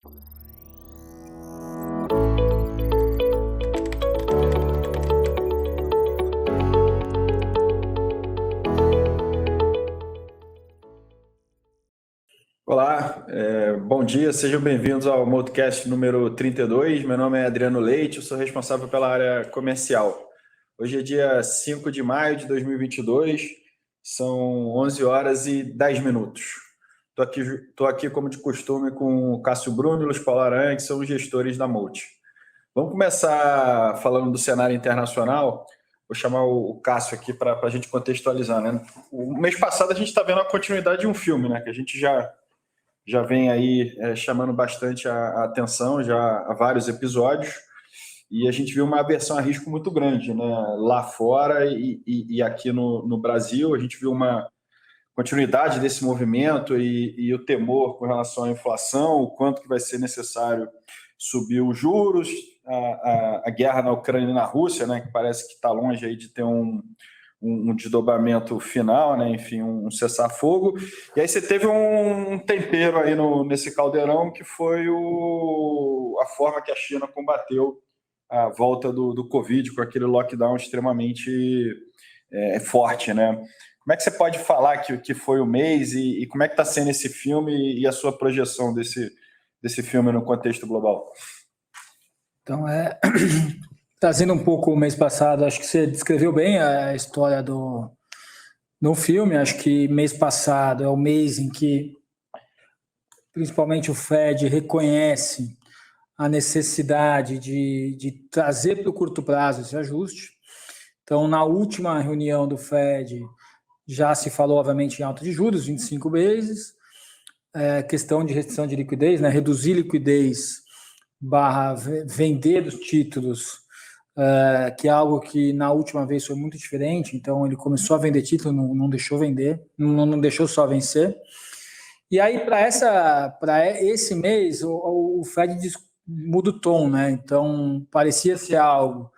Olá, bom dia, sejam bem-vindos ao Multicast número 32. Meu nome é Adriano Leite, eu sou responsável pela área comercial. Hoje é dia 5 de maio de 2022, são 11 horas e 10 minutos. Estou aqui, como de costume, com o Cássio Bruno e o Luiz Paulo Aranha, que são os gestores da Multi. Vamos começar falando do cenário internacional. Vou chamar o Cássio aqui para a gente contextualizar, né? O mês passado a gente está vendo a continuidade de um filme, né? Que a gente já vem aí chamando bastante a atenção já há vários episódios, e a gente viu uma aversão a risco muito grande, né? Lá fora e aqui no Brasil. A gente viu uma continuidade desse movimento e o temor com relação à inflação, o quanto que vai ser necessário subir os juros, a guerra na Ucrânia e na Rússia, né? Que parece que está longe aí de ter um desdobramento final, né? Enfim, um cessar-fogo. E aí você teve um tempero aí nesse caldeirão, que foi a forma que a China combateu a volta do Covid, com aquele lockdown extremamente forte, né? Como é que você pode falar que foi o mês e como é que está sendo esse filme e a sua projeção desse filme no contexto global? Então, trazendo um pouco o mês passado, acho que você descreveu bem a história no filme. Acho que mês passado é o mês em que, principalmente, o Fed reconhece a necessidade de trazer para o curto prazo esse ajuste. Então, na última reunião do Fed, já se falou, obviamente, em alta de juros, 25 vezes, questão de restrição de liquidez, né, reduzir liquidez / vender os títulos, que é algo que na última vez foi muito diferente. Então ele começou a vender título, não deixou vender, não deixou só vencer. E aí para esse mês o Fed muda o tom, né? Então parecia ser algo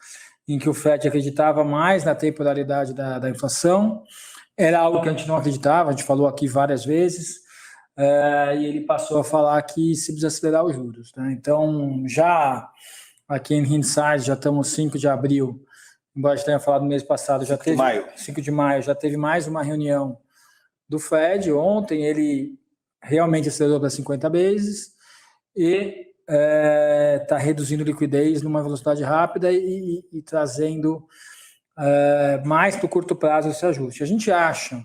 em que o Fed acreditava mais na temporalidade da inflação. Era algo que a gente não acreditava, a gente falou aqui várias vezes. E ele passou a falar que se precisa acelerar os juros, né? Então, já aqui em Hindsight, já estamos 5 de abril, embora a gente tenha falado no mês passado, 5 de maio, já teve mais uma reunião do Fed. Ontem ele realmente acelerou para 50 bases e está reduzindo liquidez numa velocidade rápida e trazendo mais para o curto prazo esse ajuste. A gente acha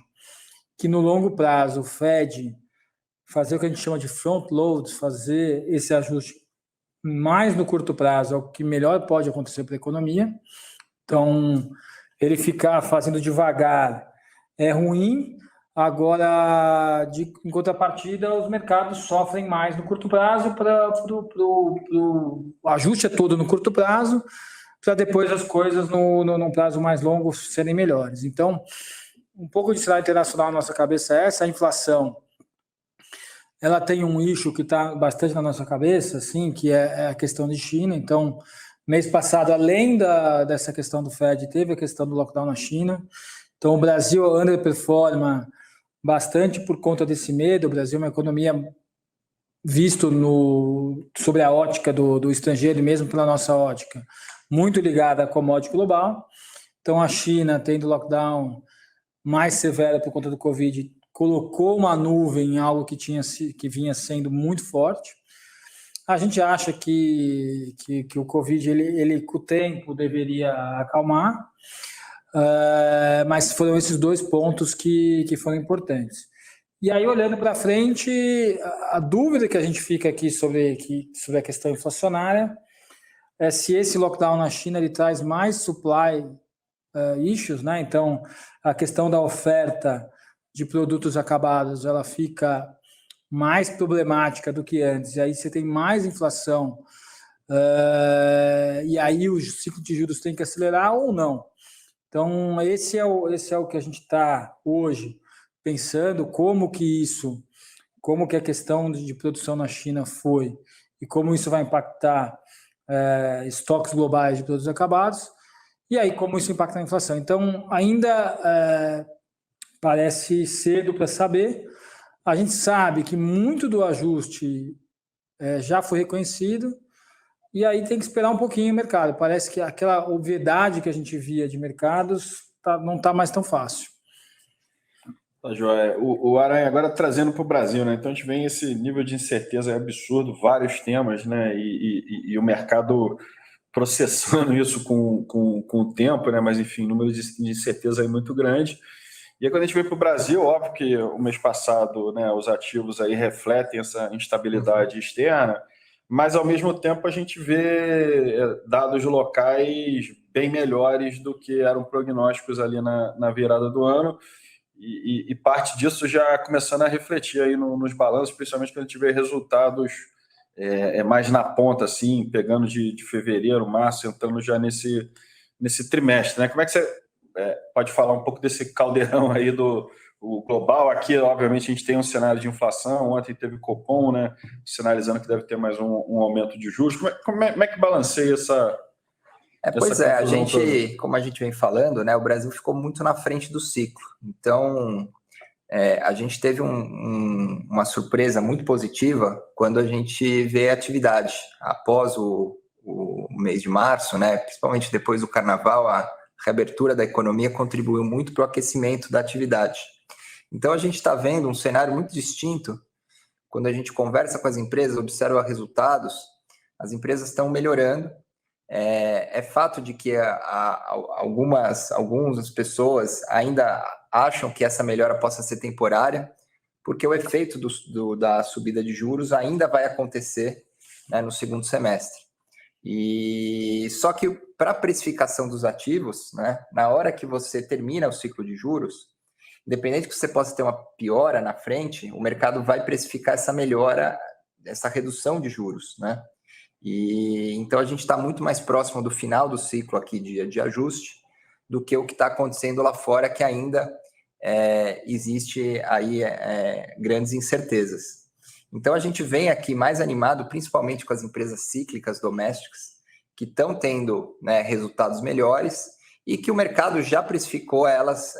que no longo prazo o Fed fazer o que a gente chama de front load, fazer esse ajuste mais no curto prazo é o que melhor pode acontecer para a economia. Então, ele ficar fazendo devagar é ruim. Agora, em contrapartida, os mercados sofrem mais no curto prazo, o ajuste é todo no curto prazo, para depois as coisas no prazo mais longo serem melhores. Então, um pouco de cenário internacional na nossa cabeça é essa. A inflação, ela tem um issue que está bastante na nossa cabeça, assim, que é a questão de China. Então, mês passado, além dessa questão do Fed, teve a questão do lockdown na China. Então, o Brasil underperforma bastante por conta desse medo. O Brasil é uma economia visto sobre a ótica do estrangeiro, e mesmo pela nossa ótica, muito ligada à commodity global. Então, a China, tendo lockdown mais severo por conta do Covid, colocou uma nuvem em algo que vinha sendo muito forte. A gente acha que o Covid, ele com o tempo deveria acalmar, mas foram esses dois pontos que foram importantes. E aí, olhando para frente, a dúvida que a gente fica aqui sobre a questão inflacionária é se esse lockdown na China ele traz mais supply issues, né? Então, a questão da oferta de produtos acabados, ela fica mais problemática do que antes, e aí você tem mais inflação, e aí o ciclo de juros tem que acelerar ou não. Então, esse é o que a gente está hoje pensando, como que a questão de produção na China foi e como isso vai impactar estoques globais de produtos acabados, e aí como isso impacta a inflação. Então, ainda parece cedo para saber. A gente sabe que muito do ajuste já foi reconhecido, e aí tem que esperar um pouquinho o mercado. Parece que aquela obviedade que a gente via de mercados não está mais tão fácil. Tá, joia. O Aranha agora trazendo para o Brasil, né? Então a gente vem esse nível de incerteza absurdo, vários temas, né? E o mercado processando isso com o tempo, né? Mas enfim, número de incerteza aí muito grande. E aí, quando a gente vem para o Brasil, óbvio que o mês passado, né, os ativos aí refletem essa instabilidade externa, mas ao mesmo tempo a gente vê dados locais bem melhores do que eram prognósticos ali na virada do ano. E parte disso já começando a refletir aí nos balanços, principalmente quando a gente vê resultados mais na ponta, assim, pegando de fevereiro, março, entrando já nesse trimestre, né? Como é que você pode falar um pouco desse caldeirão aí o global? Aqui, obviamente, a gente tem um cenário de inflação, ontem teve Copom, né, sinalizando que deve ter mais um aumento de juros. Como é que balanceia essa Pois é, toda? como a gente vem falando, né, o Brasil ficou muito na frente do ciclo. Então, a gente teve uma surpresa muito positiva quando a gente vê a atividade. Após o mês de março, né, principalmente depois do Carnaval, a reabertura da economia contribuiu muito para o aquecimento da atividade. Então, a gente está vendo um cenário muito distinto. Quando a gente conversa com as empresas, observa resultados, as empresas estão melhorando. É fato de que algumas pessoas ainda acham que essa melhora possa ser temporária, porque o efeito da subida de juros ainda vai acontecer, né, no segundo semestre. E só que para a precificação dos ativos, né, na hora que você termina o ciclo de juros, independente que você possa ter uma piora na frente, o mercado vai precificar essa melhora, essa redução de juros, né? E então a gente está muito mais próximo do final do ciclo aqui de ajuste do que o que está acontecendo lá fora, que ainda existe aí grandes incertezas. Então a gente vem aqui mais animado, principalmente com as empresas cíclicas domésticas, que estão tendo, né, resultados melhores e que o mercado já precificou elas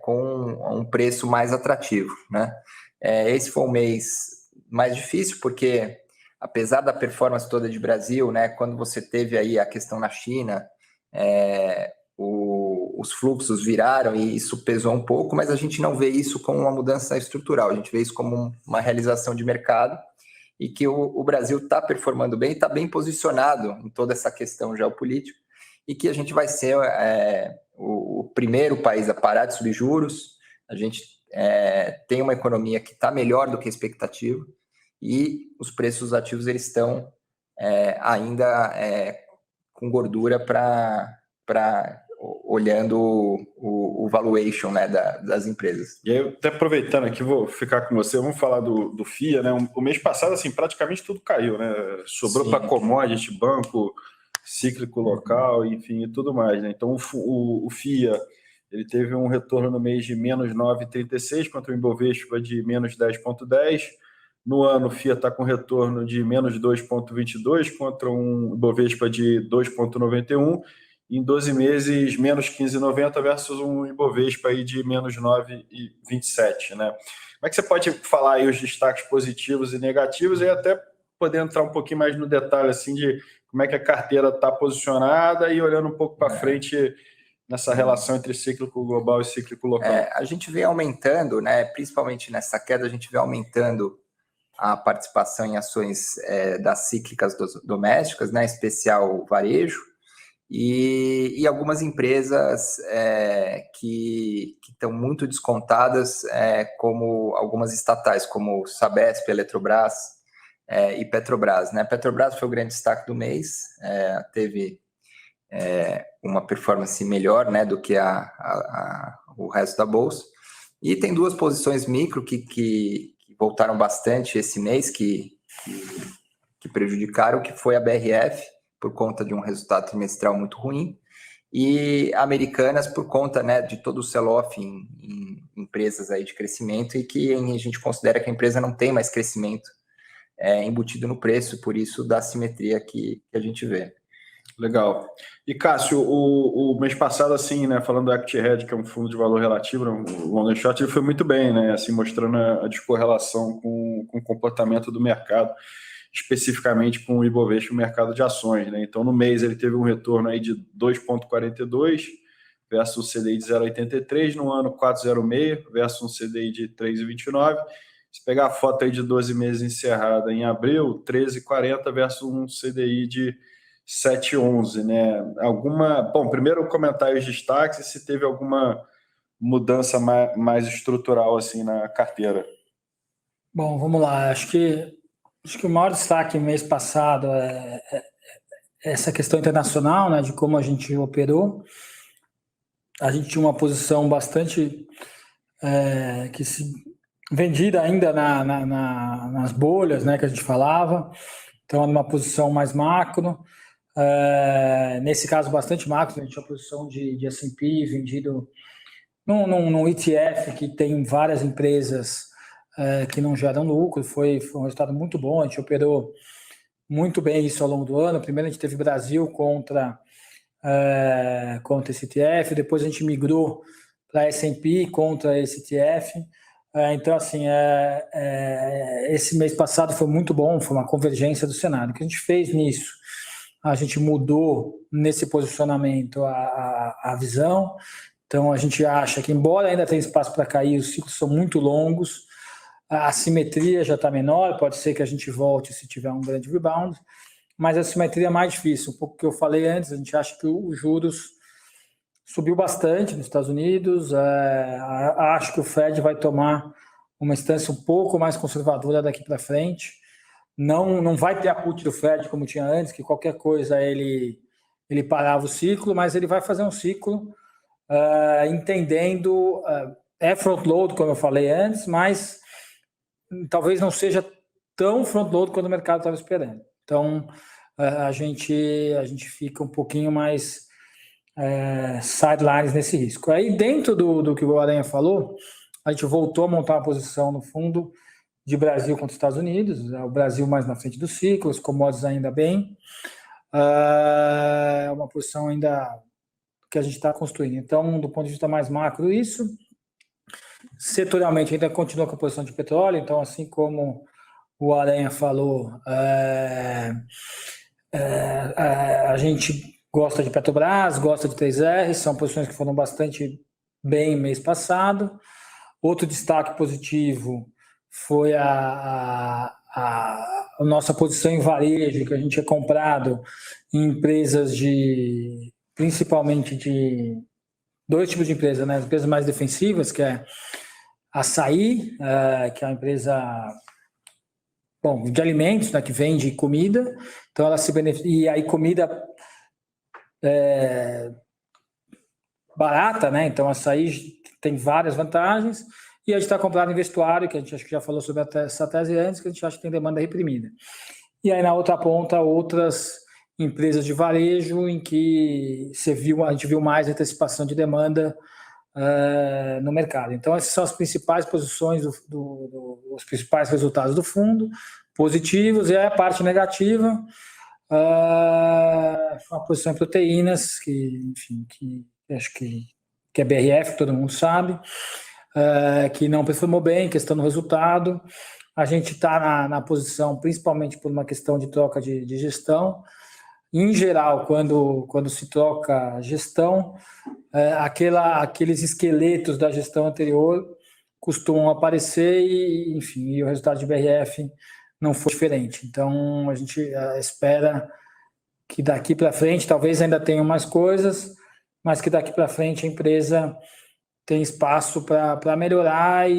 com um preço mais atrativo, né? Esse foi um mês mais difícil, porque apesar da performance toda de Brasil, né, quando você teve aí a questão na China, os fluxos viraram e isso pesou um pouco, mas a gente não vê isso como uma mudança estrutural, a gente vê isso como uma realização de mercado e que o Brasil está performando bem, está bem posicionado em toda essa questão geopolítica e que a gente vai ser o primeiro país a parar de subir juros. A gente tem uma economia que está melhor do que a expectativa e os preços dos ativos eles estão ainda com gordura para olhando o valuation, né, das empresas. E aí, até aproveitando aqui, vou ficar com você, vamos falar do FIA, né? O mês passado, assim, praticamente tudo caiu, né? Sobrou para commodity, banco, cíclico local, enfim, e tudo mais, né? Então, o FIA, ele teve um retorno no mês de menos 9,36 contra o Ibovespa de menos 10,10. No ano, o FIA está com retorno de menos 2,22 contra um Ibovespa de 2,91. Em 12 meses, menos 15,90 versus um Ibovespa aí de menos 9,27, né? Como é que você pode falar aí os destaques positivos e negativos e até poder entrar um pouquinho mais no detalhe assim de como é que a carteira está posicionada e olhando um pouco para frente nessa relação entre cíclico global e cíclico local? A gente vem aumentando, né? Principalmente nessa queda, a gente vem aumentando a participação em ações das cíclicas domésticas, né? Em especial varejo. E algumas empresas que estão muito descontadas, como algumas estatais, como Sabesp, Eletrobras e Petrobras, né? Petrobras foi o grande destaque do mês, teve uma performance melhor, né, do que o resto da bolsa. E tem duas posições micro que voltaram bastante esse mês, que prejudicaram, que foi a BRF, por conta de um resultado trimestral muito ruim, e Americanas por conta, né, de todo o sell-off em empresas aí de crescimento e que a gente considera que a empresa não tem mais crescimento embutido no preço, por isso da assimetria que a gente vê. Legal. E Cássio, o mês passado, assim, né, falando do Equity Hedge, que é um fundo de valor relativo, o long and short, ele foi muito bem, né, assim, mostrando a descorrelação com o comportamento do mercado. especificamente com o Ibovespa no mercado de ações, né? Então, no mês ele teve um retorno aí de 2,42 versus um CDI de 0,83, no ano 4,06 versus um CDI de 3,29. Se pegar a foto aí de 12 meses encerrada em abril, 13,40 versus um CDI de 7,11, né? Bom, primeiro comentar os destaques e se teve alguma mudança mais estrutural assim na carteira. Bom, vamos lá. Acho que o maior destaque mês passado é essa questão internacional, né, de como a gente operou. A gente tinha uma posição bastante vendida ainda nas bolhas, né, que a gente falava. Então, era uma posição mais macro. Nesse caso, bastante macro. A gente tinha uma posição de S&P vendido num ETF que tem várias empresas que não geram lucro. Foi um resultado muito bom. A gente operou muito bem isso ao longo do ano. Primeiro a gente teve Brasil contra esse ETF, depois a gente migrou para S&P contra esse ETF. Então, assim, esse mês passado foi muito bom, foi uma convergência do cenário. O que a gente fez nisso? A gente mudou nesse posicionamento a visão. Então, a gente acha que, embora ainda tenha espaço para cair, os ciclos são muito longos, a assimetria já está menor, pode ser que a gente volte se tiver um grande rebound, mas a assimetria é mais difícil. Um pouco que eu falei antes, a gente acha que os juros subiu bastante nos Estados Unidos, acho que o Fed vai tomar uma instância um pouco mais conservadora daqui para frente. Não vai ter a put do Fed como tinha antes, que qualquer coisa ele parava o ciclo, mas ele vai fazer um ciclo entendendo, front-load, como eu falei antes, mas talvez não seja tão front-load quanto o mercado estava esperando. Então, a gente fica um pouquinho mais sidelines nesse risco. Aí, dentro do que o Aranha falou, a gente voltou a montar uma posição no fundo de Brasil contra os Estados Unidos, o Brasil mais na frente do ciclo, os commodities ainda bem, é uma posição ainda que a gente está construindo. Então, do ponto de vista mais macro, isso. Setorialmente, ainda continua com a posição de petróleo, então, assim como o Aranha falou, a gente gosta de Petrobras, gosta de 3R, são posições que foram bastante bem mês passado. Outro destaque positivo foi a nossa posição em varejo, que a gente tinha comprado em empresas principalmente de dois tipos de empresas, né? As empresas mais defensivas, que é Açaí, que é uma empresa de alimentos, né, que vende comida, então ela se beneficia, e aí comida barata, né? Então Açaí tem várias vantagens, e a gente está comprando em vestuário, que a gente acho que já falou sobre essa tese antes, que a gente acha que tem demanda reprimida. E aí na outra ponta, outras empresas de varejo em que a gente viu mais antecipação de demanda no mercado. Então, essas são as principais posições, os principais resultados do fundo, positivos, e a parte negativa, uma posição em proteínas, que acho que é BRF, todo mundo sabe, que não performou bem, questão do resultado. A gente está na posição, principalmente por uma questão de troca de gestão. Em geral, quando se troca gestão, aqueles esqueletos da gestão anterior costumam aparecer e o resultado de BRF não foi diferente. Então, a gente espera que daqui para frente, talvez ainda tenham mais coisas, mas que daqui para frente a empresa tem espaço para melhorar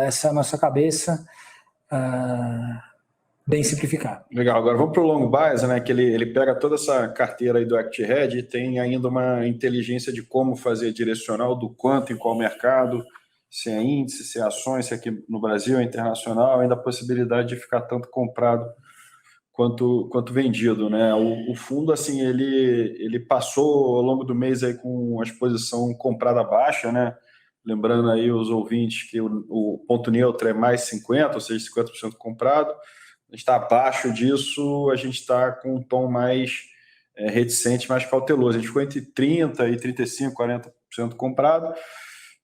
essa é a nossa cabeça, bem simplificado. Legal, agora vamos para o long bias, né? Que ele pega toda essa carteira aí do ActRed e tem ainda uma inteligência de como fazer direcional, do quanto em qual mercado, se é índice, se é ações, se é aqui no Brasil, é internacional, ainda a possibilidade de ficar tanto comprado quanto vendido, né? O fundo, assim, ele passou ao longo do mês aí com a exposição comprada baixa, né? Lembrando aí os ouvintes que o ponto neutro é mais 50%, ou seja, 50% comprado. A gente está abaixo disso, a gente está com um tom mais reticente, mais cauteloso. A gente ficou entre 30% e 35%, 40% comprado.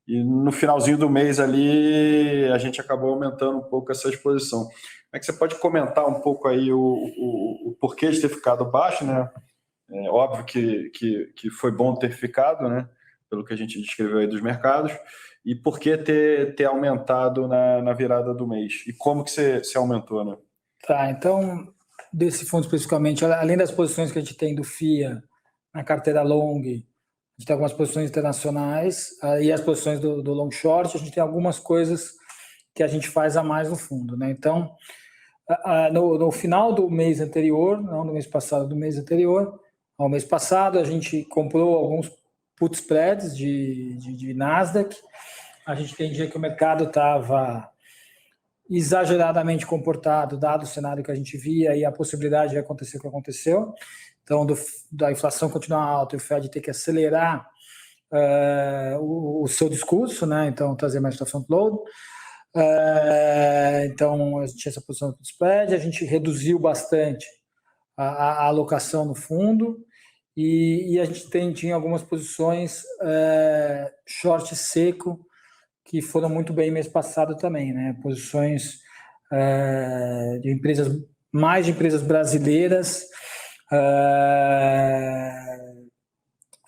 E no finalzinho do mês ali, a gente acabou aumentando um pouco essa exposição. Como é que você pode comentar um pouco aí o porquê de ter ficado baixo, né? É óbvio que foi bom ter ficado, né? Pelo que a gente descreveu aí dos mercados. E por que ter aumentado na virada do mês? E como que você aumentou, né? Tá, então, desse fundo especificamente, além das posições que a gente tem do FIA na carteira long, a gente tem algumas posições internacionais e as posições do long short, a gente tem algumas coisas que a gente faz a mais no fundo, né? Então, no final do mês anterior, não do mês passado, do mês anterior, ao mês passado, a gente comprou alguns put spreads de Nasdaq. A gente entendia que o mercado estava exageradamente comportado, dado o cenário que a gente via e a possibilidade de acontecer o que aconteceu. Então, da inflação continuar alta e o Fed ter que acelerar o seu discurso, né? Então, trazer mais para front-load. Então, a gente tinha essa posição do spread, a gente reduziu bastante a alocação no fundo e a gente tinha algumas posições short seco que foram muito bem mês passado também, né? Posições de empresas brasileiras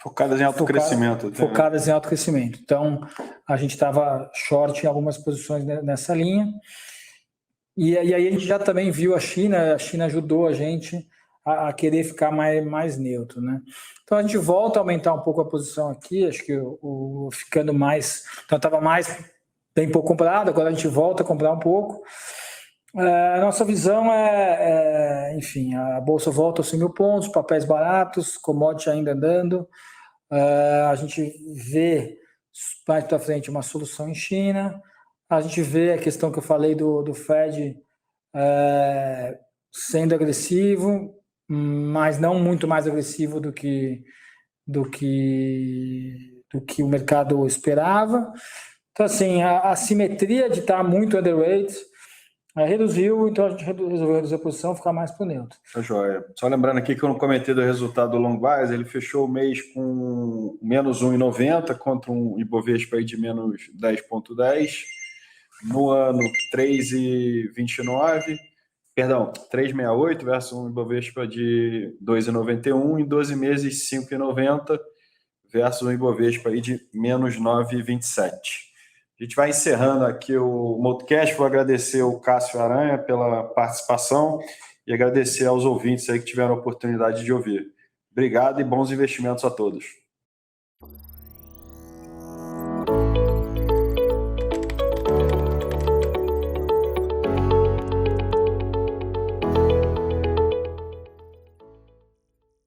focadas em alto crescimento. Focadas em alto crescimento. Então, a gente estava short em algumas posições nessa linha. E aí a gente já também viu a China ajudou a gente a querer ficar mais neutro, né? Então a gente volta a aumentar um pouco a posição aqui, acho que ficando mais, então estava bem pouco comprado, agora a gente volta a comprar um pouco. A nossa visão enfim, a bolsa volta aos 100.000 pontos, papéis baratos, commodity ainda andando. A gente vê mais para frente uma solução em China. A gente vê a questão que eu falei do Fed sendo agressivo, mas não muito mais agressivo do que o mercado esperava. Então, assim, a simetria de estar muito underweight reduziu, então a gente resolveu reduzir a posição, ficar mais para o neutro. Tá joia. Só lembrando aqui que eu não comentei do resultado do Long Bias, ele fechou o mês com menos 1,90 contra um Ibovespa aí de menos 10,10. No ano, 3,29. Perdão, 3,68 versus um Ibovespa de 2,91. Em 12 meses, 5,90 versus um Ibovespa aí de menos 9,27. A gente vai encerrando aqui o Multicast. Vou agradecer o Cássio Aranha pela participação e agradecer aos ouvintes aí que tiveram a oportunidade de ouvir. Obrigado e bons investimentos a todos.